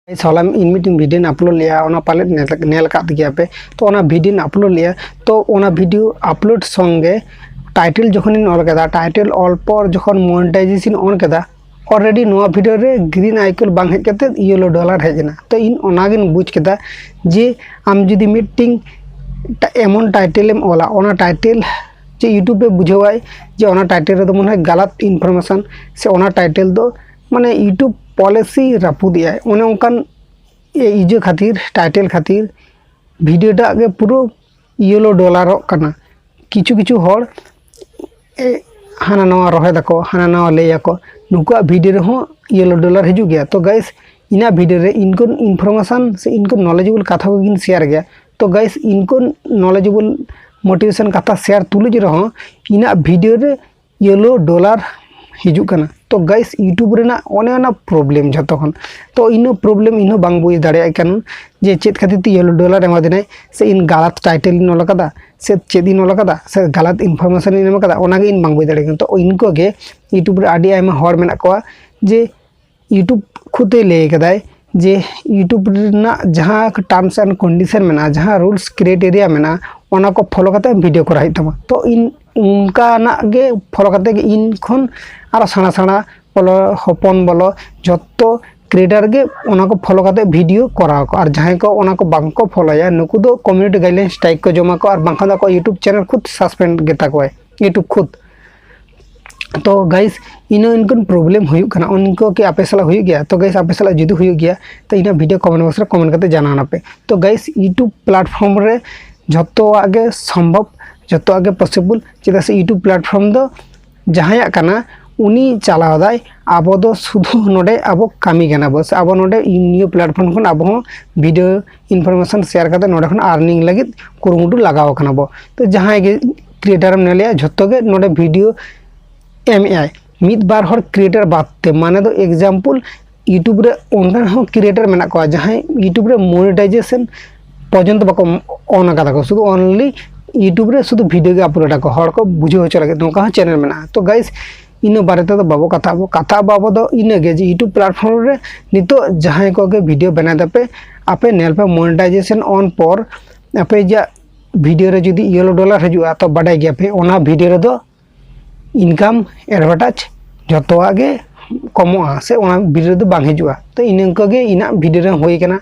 सालाम in meeting video upload लिया ओना पाले नेल कात गया पे तो ओना वीडियो अपलोड लिया तो ओना वीडियो अपलोड संगे टाइटल जखन इन ऑल कदा टाइटल ऑल पर जखन मोनेटाइजेशन ऑन कदा ऑलरेडी नोआ वीडियो रे ग्रीन आइकन बांग हेज कते येलो डॉलर हेजना तो इन ओनागिन बुझ कदा जे आम जुदी मीटिंग एमन टाइटल एम ओला ओना टाइटल जे यूट्यूब पे बुझावाय जे ओना टाइटल रे दो मन गलत इनफॉरमेशन से ओना टाइटल दो माने यूट्यूब पॉलिसी रापुदिया उन्हें उनकान इजे खातिर टाइटल खातिर वीडियो गे पूरा येलो डॉलर करना किचु किचु हर हाना नवा रहे दाको हाना नवा लेको नुका वीडियो रे हो येलो डॉलर हिजु गया तो गाइस इना वीडियो रे इनको इनफॉरमेशन से इनको नॉलेजेबल कथा को गिन शेयर गया तो गाइस इनको नॉलेजेबल मोटिवेशन कथा शेयर तुलुज रहो इना वीडियो रे येलो डॉलर हिजुक कना तो गाइस यूट्यूब रेना ओने प्रॉब्लम जतखन तो इन प्रॉब्लम इन बांग बुझ दाड़े कन जे चेत खातिर ती येलो डॉलर एमा देना से इन गलत टाइटल इन ओल कदा से चेद इन ओल कदा से गलत इनफॉरमेशन इन एम कदा ओनागे इन बांग बुझ दाड़े तो इनको गे यूट्यूब रे आडी आयमा हर मेना कोआ जे यूट्यूब खुदे ले कदाय जे यूट्यूब रेना जहां टर्म्स एंड कंडीशन मेना जहां रूल्स क्राइटेरिया मेना ओना को फॉलो करते वीडियो करा हित तमा तो इन उनका ना गे फॉलो करते इन खन आरो साना साना बोलो हपन बोलो जत्तो क्रिएटर गे ओना को फॉलो करते वीडियो करा को और जहां को ओना को बांग को फॉलोया नुकु दो कम्युनिटी गाइडलाइन स्ट्राइक को जमा को और बांखा दा को यूट्यूब चैनल खुद सस्पेंड गेता को यूट्यूब खुद तो गाइस इनो इनकन प्रॉब्लम हुई कना उनको के आपे सला हुई गया तो गाइस आपे सला जुदी हुई गया तो इना वीडियो कमेंट बॉक्स रे कमेंट करते जाना पे तो गाइस यूट्यूब प्लेटफॉर्म रे जत्तो आगे संभव जत्तो आगे पॉसिबल चेदा से यूट्यूब प्लेटफॉर्म दो जहां कना उनी चलावदाय आबो दो सुधु नोडे आबो कामी गना बस आबो नोडे न्यू प्लेटफॉर्म खन आबो वीडियो इनफॉरमेशन शेयर करते नोडे खन अर्निंग लगित कुरुमुटु लगाव कना बो तो जहां गे क्रिएटर नेलिया जत्तो गे नोडे वीडियो एमआई मिद बार हर क्रिएटर बाते माने दो एग्जांपल यूट्यूब रे ओनलाइन हो क्रिएटर मेना को जहां यूट्यूब रे मोनेटाइजेशन पर्यंत बाको ऑन कदा को शुधु ओनली यूट्यूब रे शुधु वीडियो गे अपलोड को हर को बुझे हो चले नोका चैनल मेना तो गाइस इन बारे तो बाबो कथा बाबो दो इन गे यूट्यूब प्लेटफॉर्म रे नितो जहां को गे वीडियो बना दपे आपे नेल पे मोनेटाइजेशन ऑन पर आपे जा वीडियो रे जदी येलो डॉलर हजुआ तो बाडा गया पे ओना वीडियो रे दो इनकम एडवर्टाइज जतो आगे कमो से ओना वीडियो दो बांग हजुआ तो इनको गे इना वीडियो रे होई कना।